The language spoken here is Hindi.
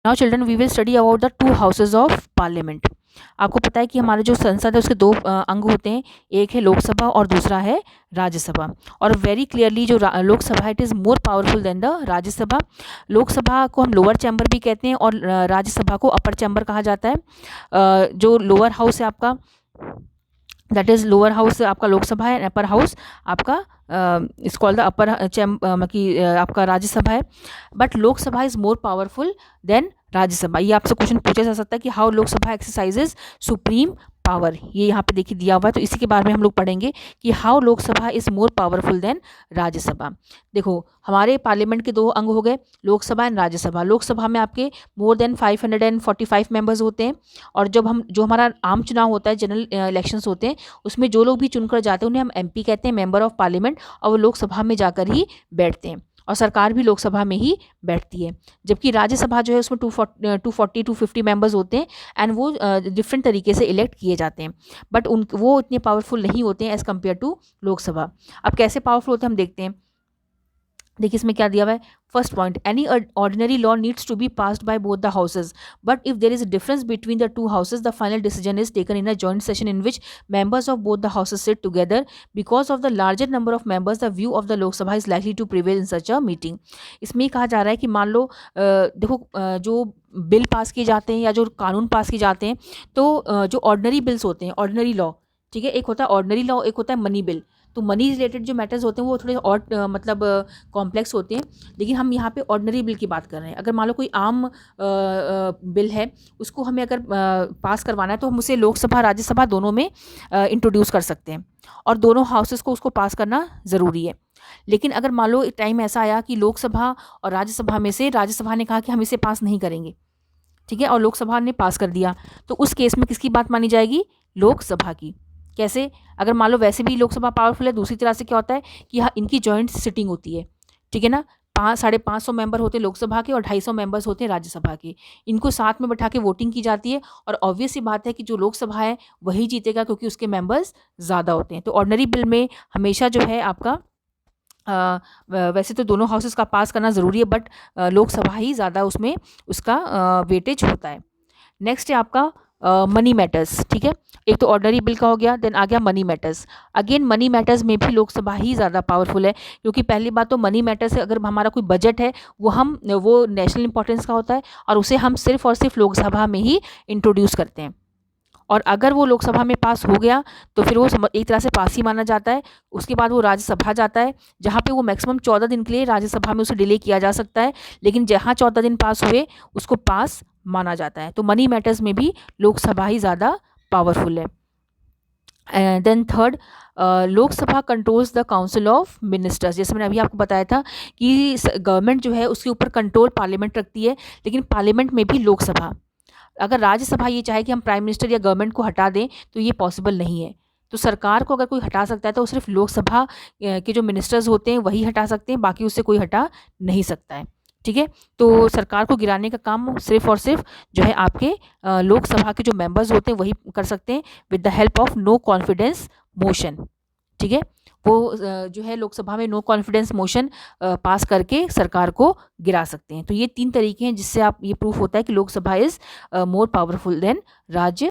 Now children we will study about the two houses of parliament. आपको पता है कि हमारे जो संसद है उसके दो अंग होते हैं, एक है लोकसभा और दूसरा है राज्यसभा। और वेरी क्लियरली जो Lok Sabha it is more powerful than the Rajya Sabha. Lok Sabha को हम लोअर चैम्बर भी कहते हैं और राज्यसभा को अपर चैम्बर कहा जाता है। जो लोअर हाउस है आपका, दैट इज़ लोअर हाउस आपका लोकसभा है, अपर हाउस आपका इस कॉल्ड द अपर आपका राज्यसभा है। But Lok Sabha is more powerful than Rajya Sabha. ये आपसे क्वेश्चन पूछा जा सकता है कि how Lok Sabha exercises supreme power, ये यहाँ पे देखिए दिया हुआ है। तो इसी के बारे में हम लोग पढ़ेंगे कि how Lok Sabha is more powerful than Rajya Sabha. देखो हमारे पार्लियामेंट के दो अंग हो गए, लोकसभा एंड राज्यसभा। लोकसभा में आपके मोर देन 545 मेंबर्स होते हैं, और जब जो हमारा आम चुनाव होता है, जनरल इलेक्शंस होते हैं, उसमें जो लोग भी चुनकर जाते हैं उन्हें हम एमपी कहते हैं, मेंबर ऑफ पार्लियामेंट, और वो लोकसभा में जाकर ही बैठते हैं और सरकार भी लोकसभा में ही बैठती है। जबकि राज्यसभा जो है उसमें 250 मेंबर्स होते हैं एंड वो डिफरेंट तरीके से इलेक्ट किए जाते हैं, बट वो इतने पावरफुल नहीं होते हैं एज़ कम्पेयर टू लोकसभा। अब कैसे पावरफुल होते हैं हम देखते हैं। देखिए इसमें क्या दिया हुआ है। First point, any ordinary law needs to be passed by both the houses, but if there is a difference between the two houses the final decision is taken in a joint session in which members of both the houses sit together. Because of the larger number of members the view of the Lok Sabha is likely to prevail in such a meeting. इसमें ये कहा जा रहा है कि मान लो देखो जो बिल पास किए जाते हैं या जो कानून पास किए जाते हैं, तो जो ऑर्डिनरी बिल्स होते हैं, ऑर्डिनरी लॉ, ठीक है, एक होता है ऑर्डिनरी लॉ, एक होता है मनी बिल। तो मनी रिलेटेड जो मैटर्स होते हैं वो थोड़े और मतलब कॉम्प्लेक्स होते हैं, लेकिन हम यहाँ पे ऑर्डिनरी बिल की बात कर रहे हैं। अगर मान लो कोई आम बिल है, उसको हमें अगर पास करवाना है तो हम उसे लोकसभा राज्यसभा दोनों में इंट्रोड्यूस कर सकते हैं, और दोनों हाउसेस को उसको पास करना ज़रूरी है। लेकिन अगर मान लो एक टाइम ऐसा आया कि लोकसभा और राज्यसभा में से राज्यसभा ने कहा कि हम इसे पास नहीं करेंगे, ठीक है, और लोकसभा ने पास कर दिया, तो उस केस में किसकी बात मानी जाएगी? लोकसभा की। कैसे? अगर मान लो वैसे भी लोकसभा पावरफुल है, दूसरी तरह से क्या होता है कि हाँ इनकी जॉइंट सिटिंग होती है, ठीक है ना, 500-550 मेंबर होते हैं लोकसभा के और 250 मेंबर्स होते हैं राज्यसभा के। इनको साथ में बैठा के वोटिंग की जाती है, और ऑब्वियस सी बात है कि जो लोकसभा है वही जीतेगा क्योंकि उसके मेंबर्स ज़्यादा होते हैं। तो ऑर्डिनरी बिल में हमेशा जो है आपका वैसे तो दोनों हाउसेस का पास करना ज़रूरी है, बट लोकसभा ही ज़्यादा उसमें उसका वेटेज होता है। नेक्स्ट है आपका मनी मैटर्स, ठीक है, एक तो ऑर्डिनरी बिल का हो गया, देन आ गया money matters. Again money matters में भी लोकसभा ही ज़्यादा पावरफुल है, क्योंकि पहली बात तो मनी मैटर्स है, अगर हमारा कोई बजट है वो नेशनल इंपॉर्टेंस का होता है, और उसे हम सिर्फ और सिर्फ लोकसभा में ही इंट्रोड्यूस करते हैं। और अगर वो लोकसभा में पास हो गया तो फिर वो एक तरह से पास ही माना जाता है। उसके बाद वो राज्यसभा जाता है, जहाँ पे वो मैक्सिमम 14 दिन के लिए राज्यसभा में उसे डिले किया जा सकता है, लेकिन जहाँ 14 दिन पास हुए उसको पास माना जाता है। तो मनी मैटर्स में भी लोकसभा ही ज़्यादा पावरफुल है। Then third, Lok Sabha controls the council of ministers. जैसे मैंने अभी आपको बताया था कि गवर्नमेंट जो है उसके ऊपर कंट्रोल पार्लियामेंट रखती है, लेकिन पार्लियामेंट में भी लोकसभा, अगर राज्यसभा ये चाहे कि हम प्राइम मिनिस्टर या गवर्नमेंट को हटा दें तो ये पॉसिबल नहीं है। तो सरकार को अगर कोई हटा सकता है तो सिर्फ लोकसभा के जो मिनिस्टर्स होते हैं वही हटा सकते हैं, बाकी उससे कोई हटा नहीं सकता है, ठीक है। तो सरकार को गिराने का काम सिर्फ और सिर्फ जो है आपके लोकसभा के जो मेंबर्स होते हैं वही कर सकते हैं, with the help of no confidence motion, ठीक है। वो जो है लोकसभा में नो कॉन्फिडेंस मोशन पास करके सरकार को गिरा सकते हैं। तो ये 3 तरीके हैं जिससे आप ये प्रूफ होता है कि Lok Sabha is more powerful than राज्य